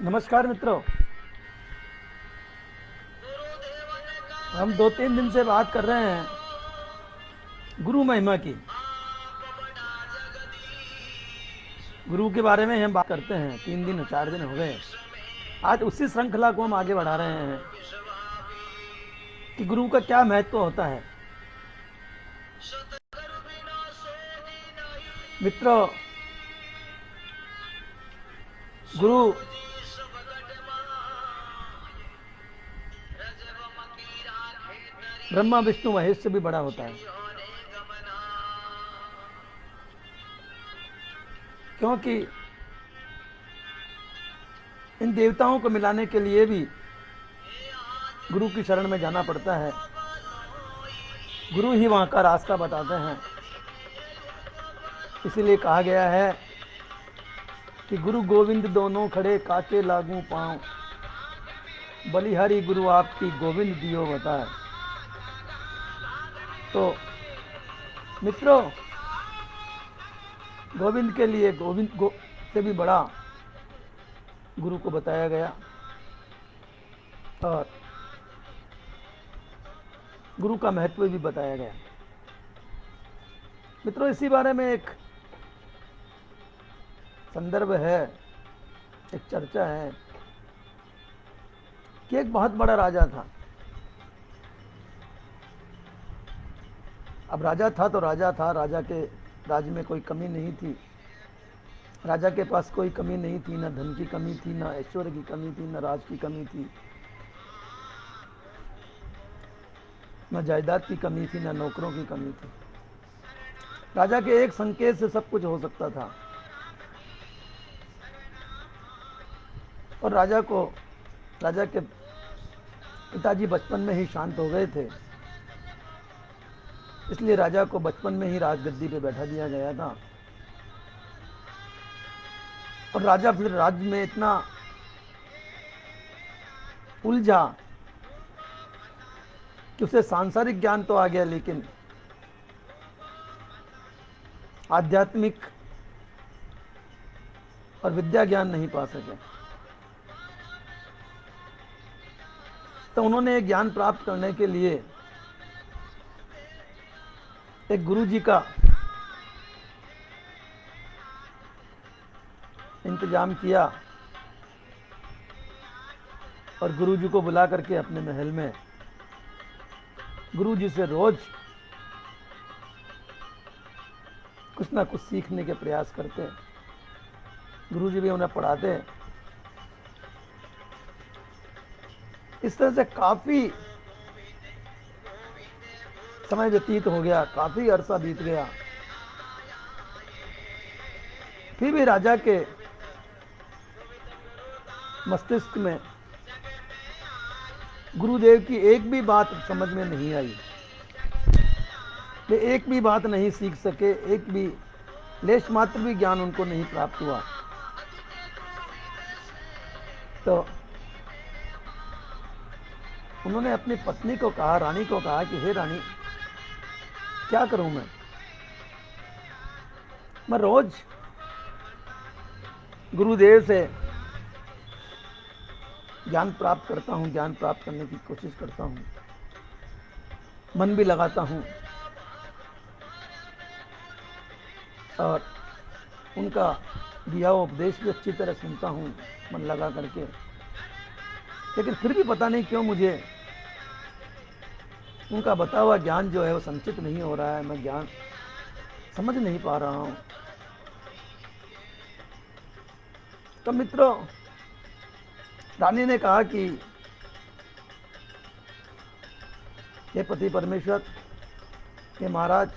नमस्कार मित्रों। हम 2-3 दिन से बात कर रहे हैं गुरु महिमा की। गुरु के बारे में हम बात करते हैं। 3 दिन 4 दिन हो गए। आज उसी श्रृंखला को हम आगे बढ़ा रहे हैं कि गुरु का क्या महत्व होता है। मित्रों, गुरु ब्रह्मा विष्णु महेश से भी बड़ा होता है, क्योंकि इन देवताओं को मिलाने के लिए भी गुरु की शरण में जाना पड़ता है। गुरु ही वहाँ का रास्ता बताते हैं। इसीलिए कहा गया है कि गुरु गोविंद दोनों खड़े काके लागू पाँव, बलिहारी गुरु आपकी गोविंद दियो बताए। तो मित्रों, गोविंद के लिए गोविंद से भी बड़ा गुरु को बताया गया और गुरु का महत्व भी बताया गया। मित्रों, इसी बारे में एक संदर्भ है, एक चर्चा है कि एक बहुत बड़ा राजा था। अब राजा था तो राजा था, राजा के राज्य में कोई कमी नहीं थी। राजा के पास कोई कमी नहीं थी, न धन की कमी थी, न ऐश्वर्य की कमी थी, न राज की कमी थी, न जायदाद की कमी थी, न नौकरों की कमी थी। राजा के एक संकेत से सब कुछ हो सकता था। और राजा के पिताजी बचपन में ही शांत हो गए थे, इसलिए राजा को बचपन में ही राजगद्दी पे बैठा दिया गया था। और राजा फिर राज्य में इतना उलझा कि उसे सांसारिक ज्ञान तो आ गया, लेकिन आध्यात्मिक और विद्या ज्ञान नहीं पा सके। तो उन्होंने ज्ञान प्राप्त करने के लिए एक गुरु जी का इंतजाम किया और गुरु जी को बुला करके अपने महल में गुरु जी से रोज कुछ ना कुछ सीखने के प्रयास करते। गुरु जी भी उन्हें पढ़ाते। इस तरह से काफी समय व्यतीत हो गया, काफी अरसा बीत गया। फिर भी राजा के मस्तिष्क में गुरुदेव की एक भी बात समझ में नहीं आई। वे एक भी बात नहीं सीख सके, एक भी लेश मात्र भी ज्ञान उनको नहीं प्राप्त हुआ। तो उन्होंने अपनी पत्नी को कहा, रानी को कहा कि हे रानी, क्या करूं मैं रोज गुरुदेव से ज्ञान प्राप्त करता हूं, ज्ञान प्राप्त करने की कोशिश करता हूं, मन भी लगाता हूं और उनका दिया हुआ उपदेश भी अच्छी तरह सुनता हूं मन लगा करके, लेकिन फिर भी पता नहीं क्यों मुझे उनका बताया हुआ ज्ञान जो है वो संचित नहीं हो रहा है। मैं ज्ञान समझ नहीं पा रहा हूं। तो मित्रों, रानी ने कहा कि हे पति परमेश्वर, हे महाराज,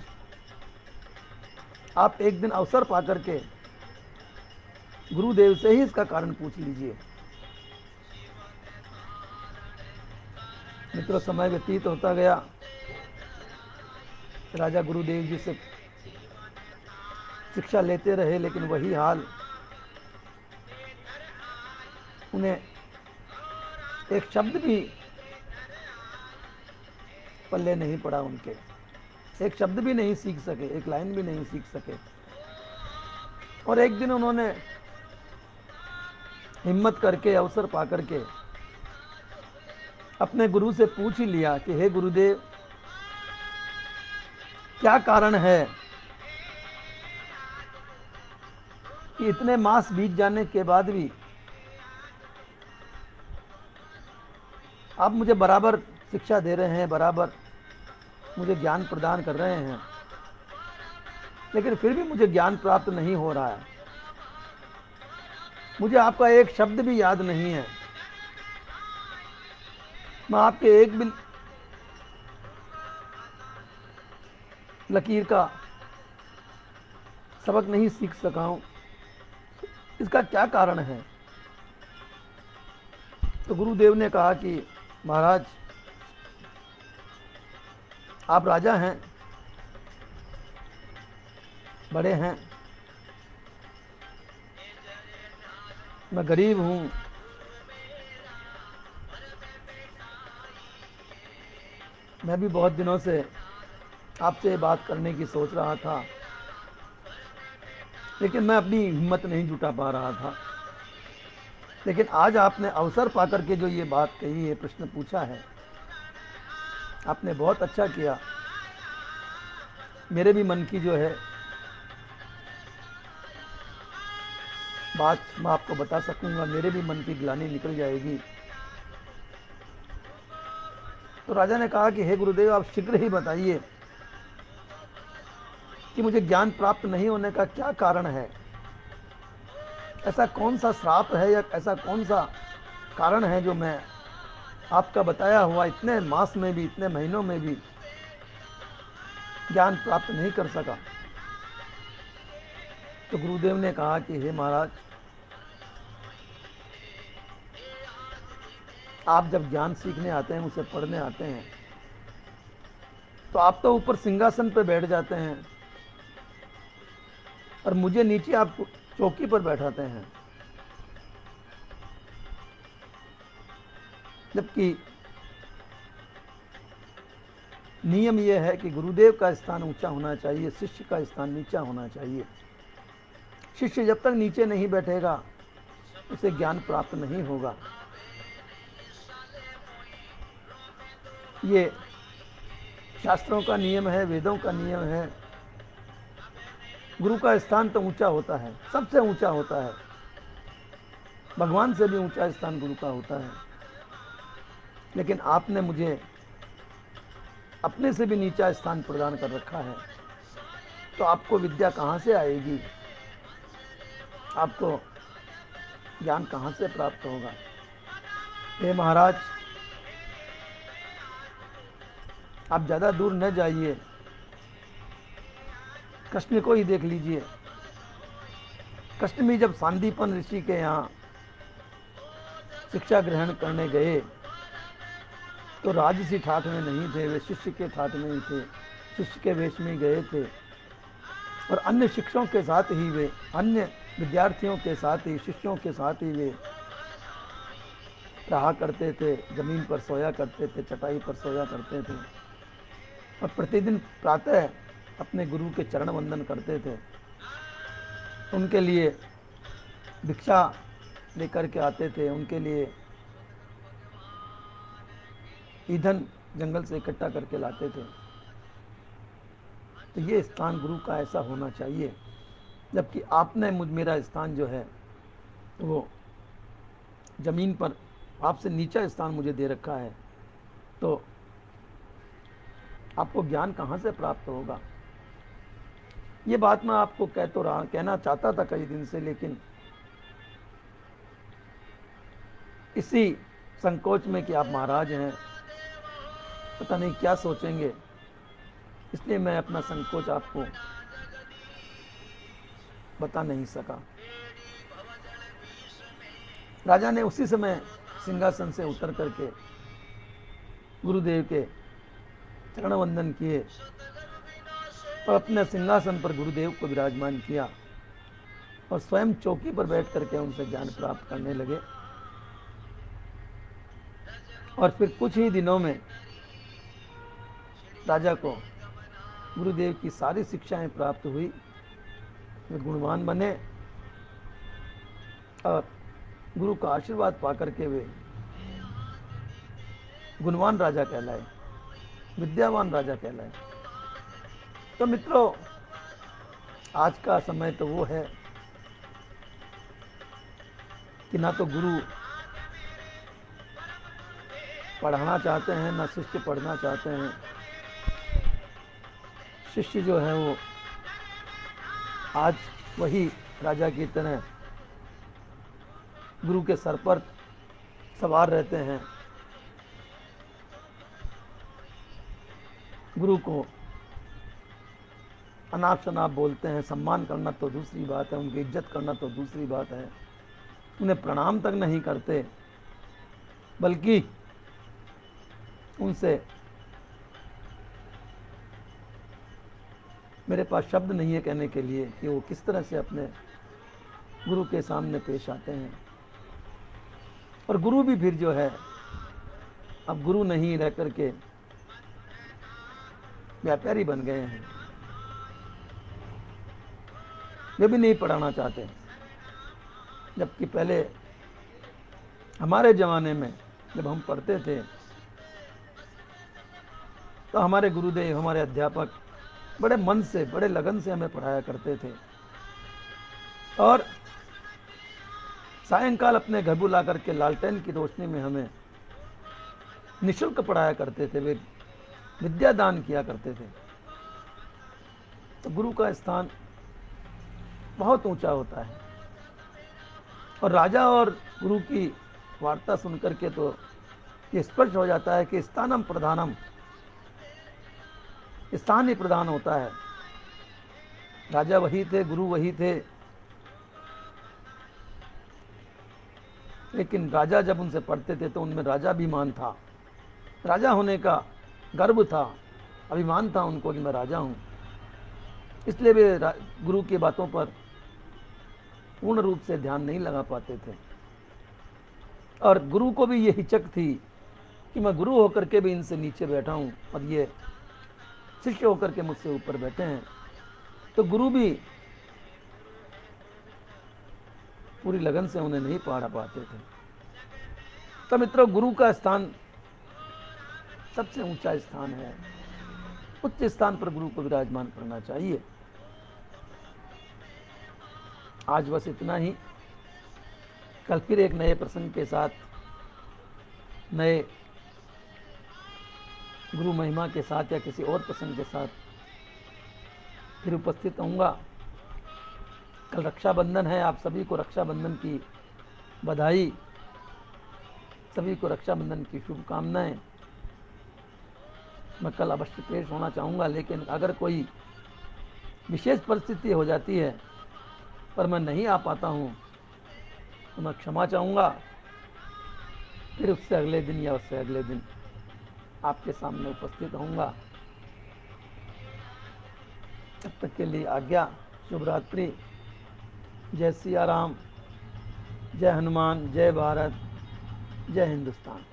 आप एक दिन अवसर पाकर के गुरुदेव से ही इसका कारण पूछ लीजिए। मित्रों, समय व्यतीत होता गया। राजा गुरुदेव जी से शिक्षा लेते रहे, लेकिन वही हाल। उन्हें एक शब्द भी पल्ले नहीं पड़ा, उनके एक शब्द भी नहीं सीख सके, एक लाइन भी नहीं सीख सके। और एक दिन उन्होंने हिम्मत करके, अवसर पा करके अपने गुरु से पूछ ही लिया कि हे गुरुदेव, क्या कारण है कि इतने मास बीत जाने के बाद भी आप मुझे बराबर शिक्षा दे रहे हैं, बराबर मुझे ज्ञान प्रदान कर रहे हैं, लेकिन फिर भी मुझे ज्ञान प्राप्त नहीं हो रहा है। मुझे आपका एक शब्द भी याद नहीं है, मैं आपके एक भी लकीर का सबक नहीं सीख सका हूं। इसका क्या कारण है? तो गुरुदेव ने कहा कि महाराज, आप राजा हैं, बड़े हैं, मैं गरीब हूं, मैं भी बहुत दिनों से आपसे बात करने की सोच रहा था, लेकिन मैं अपनी हिम्मत नहीं जुटा पा रहा था। लेकिन आज आपने अवसर पाकर के जो ये बात कही है, प्रश्न पूछा है, आपने बहुत अच्छा किया। मेरे भी मन की जो है बात मैं आपको बता सकूंगा, मेरे भी मन की ग्लानि निकल जाएगी। तो राजा ने कहा कि हे गुरुदेव, आप शीघ्र ही बताइए कि मुझे ज्ञान प्राप्त नहीं होने का क्या कारण है। ऐसा कौन सा श्राप है या ऐसा कौन सा कारण है जो मैं आपका बताया हुआ इतने मास में भी, इतने महीनों में भी ज्ञान प्राप्त नहीं कर सका। तो गुरुदेव ने कहा कि हे महाराज, आप जब ज्ञान सीखने आते हैं, उसे पढ़ने आते हैं, तो आप तो ऊपर सिंहासन पर बैठ जाते हैं और मुझे नीचे आप चौकी पर बैठाते हैं। जबकि नियम यह है कि गुरुदेव का स्थान ऊंचा होना चाहिए, शिष्य का स्थान नीचा होना चाहिए। शिष्य जब तक नीचे नहीं बैठेगा, उसे ज्ञान प्राप्त नहीं होगा। ये शास्त्रों का नियम है, वेदों का नियम है। गुरु का स्थान तो ऊंचा होता है, सबसे ऊंचा होता है, भगवान से भी ऊंचा स्थान गुरु का होता है। लेकिन आपने मुझे अपने से भी नीचा स्थान प्रदान कर रखा है, तो आपको विद्या कहाँ से आएगी? आपको ज्ञान कहाँ से प्राप्त होगा? हे महाराज, आप ज़्यादा दूर न जाइए, कृष्ण को ही देख लीजिए। कृष्ण भी जब सांदीपन ऋषि के यहाँ शिक्षा ग्रहण करने गए, तो राजसी ठाठ में नहीं थे, वे शिष्य के ठाठ में ही थे, शिष्य के वेश में गए थे। और अन्य शिक्षकों के साथ ही वे, अन्य विद्यार्थियों के साथ ही, शिष्यों के साथ ही वे रहा करते थे, जमीन पर सोया करते थे, चटाई पर सोया करते थे, और प्रतिदिन प्रातः अपने गुरु के चरण वंदन करते थे। उनके लिए भिक्षा लेकर के आते थे, उनके लिए ईंधन जंगल से इकट्ठा करके लाते थे। तो ये स्थान गुरु का ऐसा होना चाहिए। जबकि आपने मेरा स्थान जो है वो जमीन पर आपसे नीचा स्थान मुझे दे रखा है, तो आपको ज्ञान कहाँ से प्राप्त होगा? ये बात मैं आपको कहना चाहता था कई दिन से, लेकिन इसी संकोच में कि आप महाराज हैं, पता नहीं क्या सोचेंगे, इसलिए मैं अपना संकोच आपको बता नहीं सका। राजा ने उसी समय सिंहासन से उतर करके गुरुदेव के चरण वंदन किए और अपने सिंहासन पर गुरुदेव को विराजमान किया और स्वयं चौकी पर बैठ करके उनसे ज्ञान प्राप्त करने लगे। और फिर कुछ ही दिनों में राजा को गुरुदेव की सारी शिक्षाएं प्राप्त हुई, वे गुणवान बने और गुरु का आशीर्वाद पा करके वे गुणवान राजा कहलाए, विद्यावान राजा कहलाए। तो मित्रों, आज का समय तो वो है कि ना तो गुरु पढ़ाना चाहते हैं, ना शिष्य पढ़ना चाहते हैं। शिष्य जो है वो आज वही राजा की तरह गुरु के सर पर सवार रहते हैं। गुरु को अनाप शनाप बोलते हैं। सम्मान करना तो दूसरी बात है, उनकी इज्जत करना तो दूसरी बात है। उन्हें प्रणाम तक नहीं करते, बल्कि उनसे मेरे पास शब्द नहीं है कहने के लिए कि वो किस तरह से अपने गुरु के सामने पेश आते हैं। और गुरु भी फिर जो है, अब गुरु नहीं रह करके व्यापारी बन गए हैं। वे भी नहीं पढ़ाना चाहते, जबकि पहले हमारे ज़माने में जब हम पढ़ते थे तो हमारे गुरुदेव, हमारे अध्यापक बड़े मन से, बड़े लगन से हमें पढ़ाया करते थे। और सायंकाल अपने घर बुला करके लालटेन की रोशनी में हमें निःशुल्क पढ़ाया करते थे। वे विद्या दान किया करते थे। तो गुरु का स्थान बहुत ऊंचा होता है। और राजा और गुरु की वार्ता सुनकर के तो ये स्पष्ट हो जाता है कि स्थानम प्रधानम, स्थान ही प्रधान होता है। राजा वही थे, गुरु वही थे, लेकिन राजा जब उनसे पढ़ते थे तो उनमें राजाभिमान था, राजा होने का गर्व था, अभिमान था उनको कि मैं राजा हूं। इसलिए वे गुरु की बातों पर पूर्ण रूप से ध्यान नहीं लगा पाते थे। और गुरु को भी ये हिचक थी कि मैं गुरु होकर के भी इनसे नीचे बैठा हूं और ये शिष्य होकर के मुझसे ऊपर बैठे हैं। तो गुरु भी पूरी लगन से उन्हें नहीं पढ़ा पाते थे। तो मित्रों, गुरु का स्थान सबसे ऊंचा स्थान है। उच्च स्थान पर गुरु को विराजमान करना चाहिए। आज बस इतना ही। कल फिर एक नए प्रसंग के साथ, नए गुरु महिमा के साथ या किसी और प्रसंग के साथ फिर उपस्थित होऊंगा। कल रक्षाबंधन है। आप सभी को रक्षाबंधन की बधाई, सभी को रक्षाबंधन की शुभकामनाएं। मैं कल अवश्य पेश होना चाहूँगा, लेकिन अगर कोई विशेष परिस्थिति हो जाती है पर मैं नहीं आ पाता हूँ तो मैं क्षमा चाहूँगा। फिर उससे अगले दिन या उससे अगले दिन आपके सामने उपस्थित होऊंगा। तब तक के लिए आज्ञा। शुभ रात्रि। जय सिया राम, जय हनुमान, जय भारत, जय हिंदुस्तान।